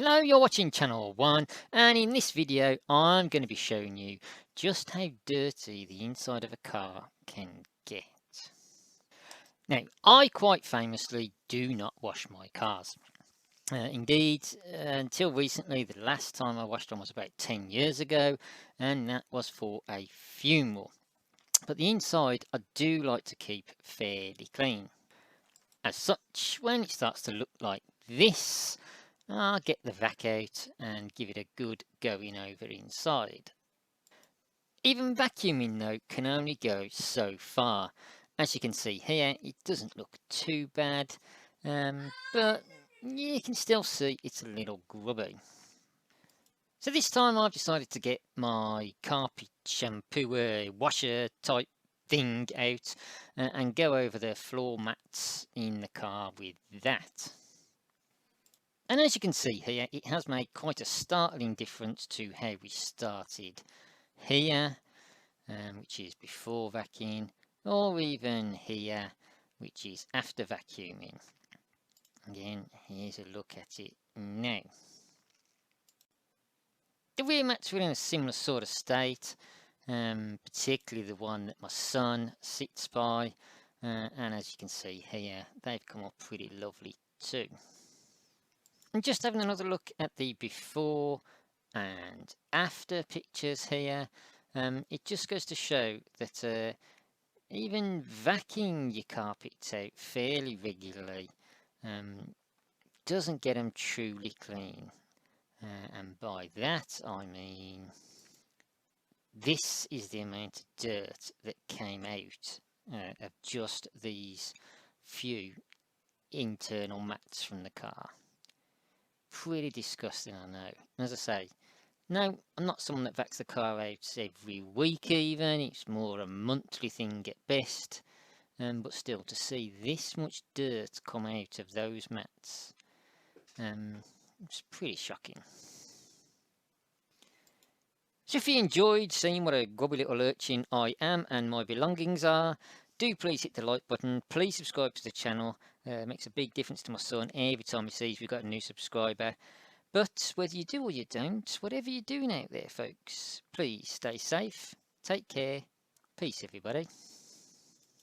Hello, you're watching Channel 1, and in this video I'm going to be showing you just how dirty the inside of a car can get. Now, I quite famously do not wash my cars. Indeed, until recently, the last time I washed one was about 10 years ago, and that was for a funeral. But the inside I do like to keep fairly clean. As such, when it starts to look like this, I'll get the vac out and give it a good going over inside. Even vacuuming though can only go so far. As you can see here, it doesn't look too bad, but you can still see it's a little grubby. So this time I've decided to get my carpet shampoo washer type thing out and go over the floor mats in the car with that. And as you can see here, it has made quite a startling difference to how we started here, which is before vacuuming, or even here, which is after vacuuming. Again, here's a look at it now. The rear mats were in a similar sort of state, particularly the one that my son sits by, and as you can see here, they've come up pretty lovely too. And just having another look at the before and after pictures here, it just goes to show that even vacuuming your carpets out fairly regularly doesn't get them truly clean. And by that I mean this is the amount of dirt that came out of just these few internal mats from the car. Pretty disgusting, I know. As I say, no, I'm not someone that vacs the car out every week even, it's more a monthly thing at best, but still to see this much dirt come out of those mats, it's pretty shocking. So if you enjoyed seeing what a grubby little urchin I am and my belongings are, do please hit the like button, please subscribe to the channel, it makes a big difference to my son every time he sees we've got a new subscriber. But whether you do or you don't, whatever you're doing out there folks, please stay safe, take care, peace everybody.